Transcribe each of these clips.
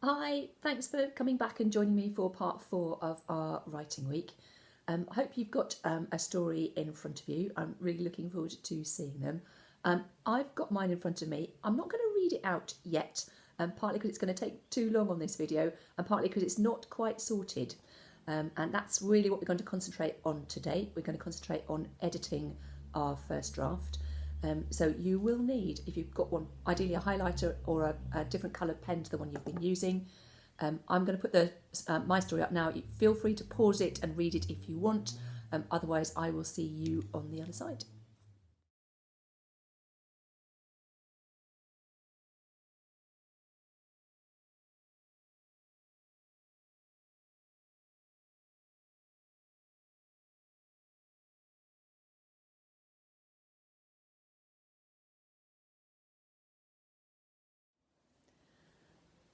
Hi, thanks for coming back and joining me for part 4 of our writing week. I hope you've got a story in front of you. I'm really looking forward to seeing them. I've got mine in front of me. I'm not going to read it out yet, partly because it's going to take too long on this video and partly because it's not quite sorted. And that's really what we're going to concentrate on today. We're going to concentrate on editing our first draft. So you will need, if you've got one, ideally a highlighter or a different coloured pen to the one you've been using. I'm going to put my story up now. Feel free to pause it and read it if you want. Otherwise, I will see you on the other side.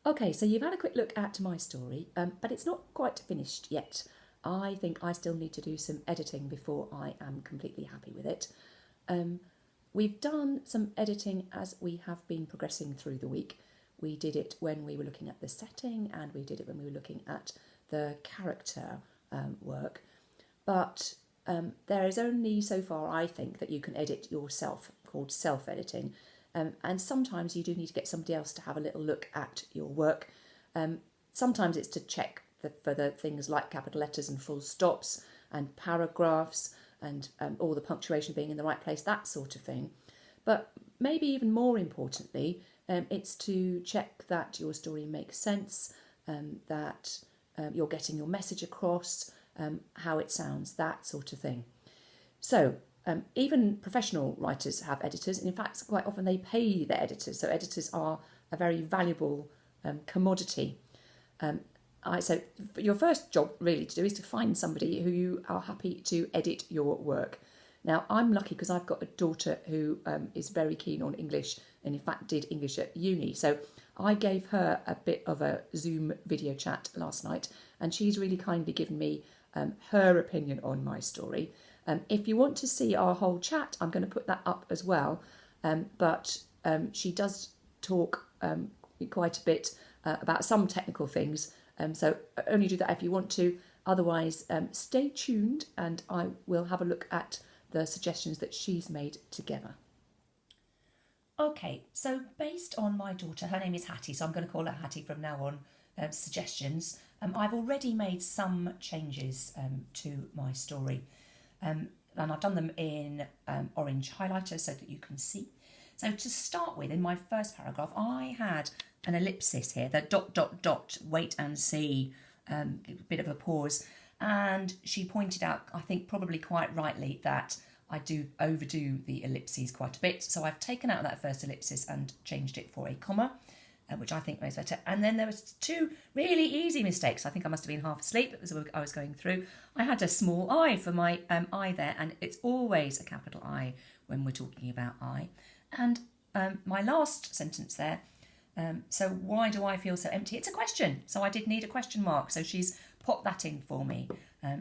Okay, so you've had a quick look at my story, but it's not quite finished yet. I think I still need to do some editing before I am completely happy with it. We've done some editing as we have been progressing through the week. We did it when we were looking at the setting and we did it when we were looking at the character work. But there is only so far, I think, that you can edit yourself, called self-editing. And sometimes you do need to get somebody else to have a little look at your work. Sometimes it's to check for the things like capital letters and full stops and paragraphs and all the punctuation being in the right place, that sort of thing. But maybe even more importantly, it's to check that your story makes sense, that you're getting your message across, how it sounds, that sort of thing. So even professional writers have editors, and in fact quite often they pay their editors, so editors are a very valuable commodity. So your first job really to do is to find somebody who you are happy to edit your work. Now I'm lucky because I've got a daughter who is very keen on English and in fact did English at uni, so I gave her a bit of a Zoom video chat last night and she's really kindly given me her opinion on my story. If you want to see our whole chat, I'm going to put that up as well. But she does talk quite a bit about some technical things. So only do that if you want to. Otherwise, stay tuned and I will have a look at the suggestions that she's made together. Okay, so based on my daughter, her name is Hattie, so I'm going to call her Hattie from now on, suggestions. I've already made some changes to my story. And I've done them in orange highlighter so that you can see. So to start with, in my first paragraph, I had an ellipsis here, the ... wait and see, a bit of a pause. And she pointed out, I think probably quite rightly, that I do overdo the ellipses quite a bit. So I've taken out that first ellipsis and changed it for a comma, which I think was better. And then there was two really easy mistakes. I think I must have been half asleep as I was going through. I had a small I for my I there, and it's always a capital I when we're talking about I. And my last sentence there, so why do I feel so empty? It's a question, so I did need a question mark. So she's popped that in for me.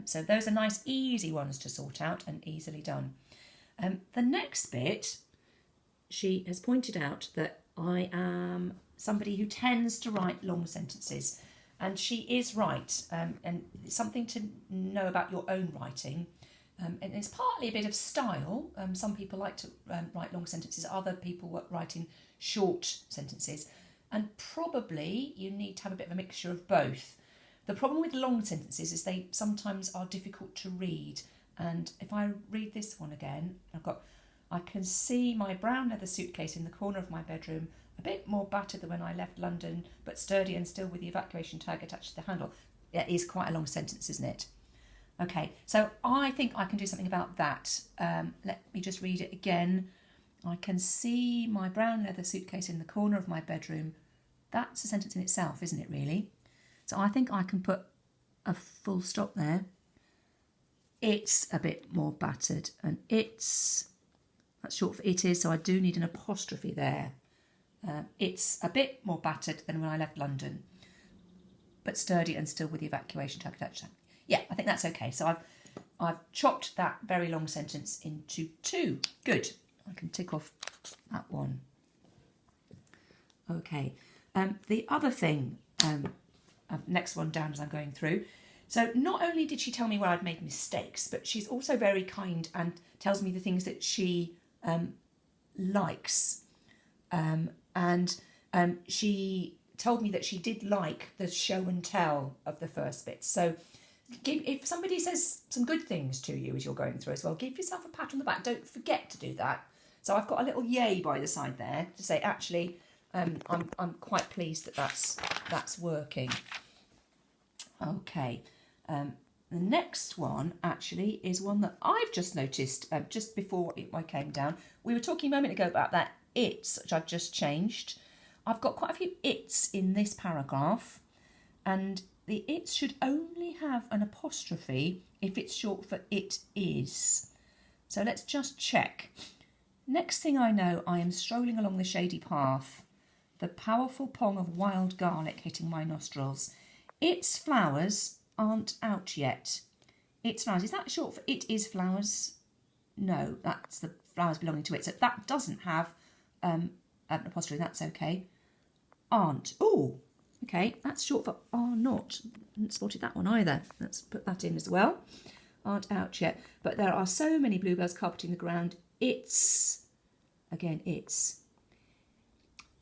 So those are nice, easy ones to sort out and easily done. The next bit, she has pointed out that I am somebody who tends to write long sentences, and she is right, and it's something to know about your own writing, and it's partly a bit of style. Some people like to write long sentences, other people write in short sentences, and probably you need to have a bit of a mixture of both. The problem with long sentences is they sometimes are difficult to read, and if I read this one again, I can see my brown leather suitcase in the corner of my bedroom, a bit more battered than when I left London, but sturdy and still with the evacuation tag attached to the handle. It is quite a long sentence, isn't it? Okay, so I think I can do something about that. Let me just read it again. I can see my brown leather suitcase in the corner of my bedroom. That's a sentence in itself, isn't it, really? So I think I can put a full stop there. It's a bit more battered, and that's short for it is, so I do need an apostrophe there. It's a bit more battered than when I left London, but sturdy and still with the evacuation tag attached. Yeah, I think that's okay. So I've chopped that very long sentence into two. Good. I can tick off that one. Okay. The other thing next one down as I'm going through. So not only did she tell me where I'd made mistakes, but she's also very kind and tells me the things that she likes. And she told me that she did like the show and tell of the first bit. So if somebody says some good things to you as you're going through as well, give yourself a pat on the back. Don't forget to do that. So I've got a little yay by the side there to say, actually, I'm quite pleased that that's working. Okay. The next one actually is one that I've just noticed just before I came down. We were talking a moment ago about that it's, which I've just changed. I've got quite a few it's in this paragraph, and the it's should only have an apostrophe if it's short for it is. So let's just check. Next thing I know, I am strolling along the shady path, the powerful pong of wild garlic hitting my nostrils. Its flowers aren't out yet. Its flowers, is that short for it is flowers? No, that's the flowers belonging to it. So that doesn't have an apostrophe, that's okay. Aren't. Oh, okay, that's short for are not. I haven't spotted that one either. Let's put that in as well. Aren't out yet. But there are so many bluebells carpeting the ground. It's, again, it's.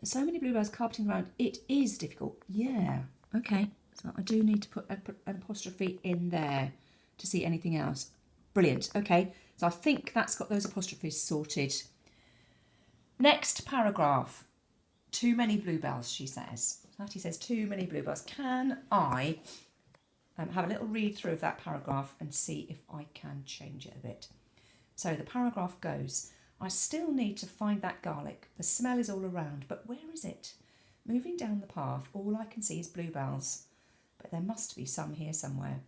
So many bluebells carpeting the ground. It is difficult. Yeah, okay. So I do need to put an apostrophe in there to see anything else. Brilliant. Okay, so I think that's got those apostrophes sorted. Next paragraph. Too many bluebells, she says. Hattie says, too many bluebells. Can I have a little read through of that paragraph and see if I can change it a bit? So the paragraph goes, I still need to find that garlic. The smell is all around, but where is it? Moving down the path, all I can see is bluebells, but there must be some here somewhere.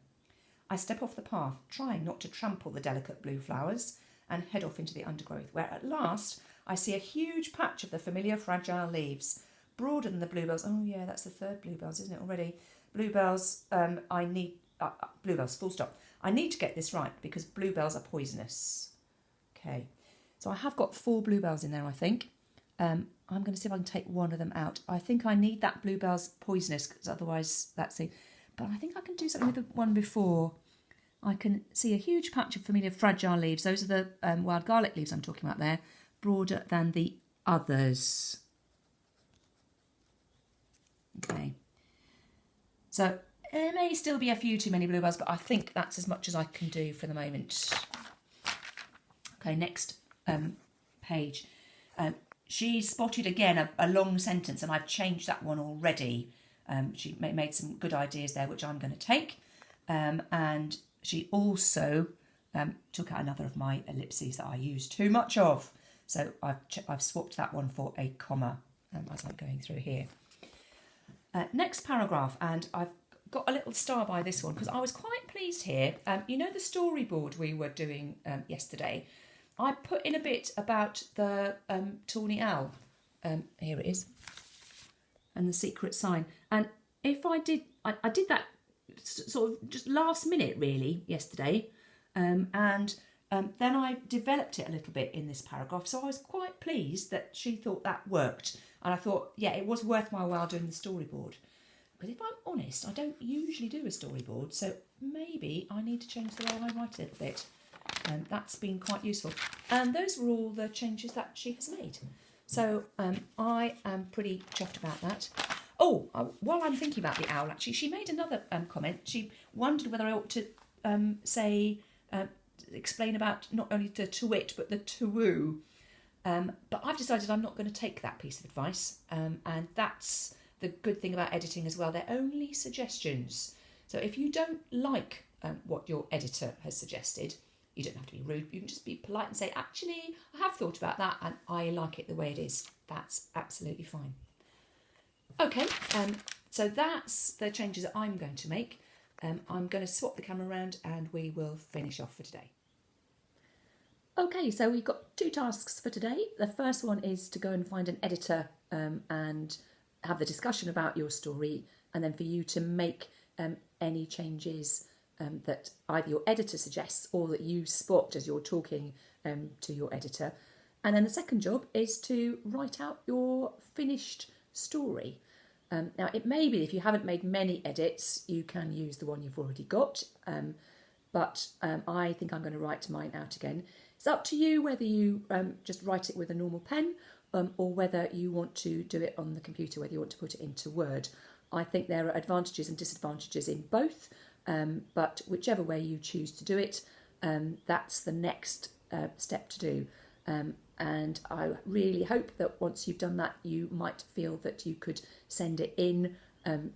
I step off the path, trying not to trample the delicate blue flowers, and head off into the undergrowth, where at last I see a huge patch of the familiar fragile leaves, broader than the bluebells. Oh yeah, that's the third bluebells, isn't it already? Bluebells, bluebells, full stop. I need to get this right because bluebells are poisonous. Okay, so I have got 4 bluebells in there, I think. I'm going to see if I can take one of them out. I think I need that bluebell's poisonous because otherwise that's it. But I think I can do something with the one before. I can see a huge patch of familiar fragile leaves. Those are the wild garlic leaves I'm talking about there. Broader than the others. Okay. So there may still be a few too many bluebells, but I think that's as much as I can do for the moment. Okay, next page. She spotted again a long sentence, and I've changed that one already. She made some good ideas there, which I'm going to take. And she also took out another of my ellipses that I use too much of. So I've swapped that one for a comma as I'm going through here. Next paragraph, and I've got a little star by this one because I was quite pleased here. You know the storyboard we were doing yesterday? I put in a bit about the tawny owl. Here it is. And the secret sign. And if I did that sort of just last minute really yesterday. And then I developed it a little bit in this paragraph. So I was quite pleased that she thought that worked. And I thought, yeah, it was worth my while doing the storyboard. Because if I'm honest, I don't usually do a storyboard. So maybe I need to change the way I write it a bit. That's been quite useful. And those were all the changes that she has made. So I am pretty chuffed about that. Oh, while I'm thinking about the owl, actually, she made another comment. She wondered whether I ought to explain about not only the to-wit, but the to-woo. But I've decided I'm not going to take that piece of advice. And that's the good thing about editing as well. They're only suggestions. So if you don't like what your editor has suggested, you don't have to be rude. You can just be polite and say, actually, I have thought about that and I like it the way it is. That's absolutely fine. Okay, so that's the changes that I'm going to make. I'm going to swap the camera around and we will finish off for today. Okay, so we've got 2 tasks for today. The first one is to go and find an editor and have the discussion about your story, and then for you to make any changes that either your editor suggests or that you spot as you're talking to your editor. And then the second job is to write out your finished story. Now, it may be if you haven't made many edits, you can use the one you've already got, but I think I'm going to write mine out again. It's up to you whether you just write it with a normal pen or whether you want to do it on the computer, whether you want to put it into Word. I think there are advantages and disadvantages in both, but whichever way you choose to do it, that's the next step to do. And I really hope that once you've done that, you might feel that you could send it in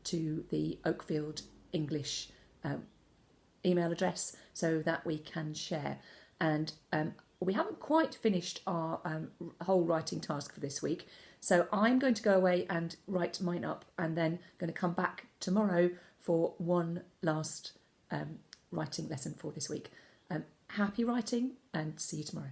to the Oakfield English email address so that we can share. And we haven't quite finished our whole writing task for this week, so I'm going to go away and write mine up, and then going to come back tomorrow for one last writing lesson for this week. Happy writing, and see you tomorrow.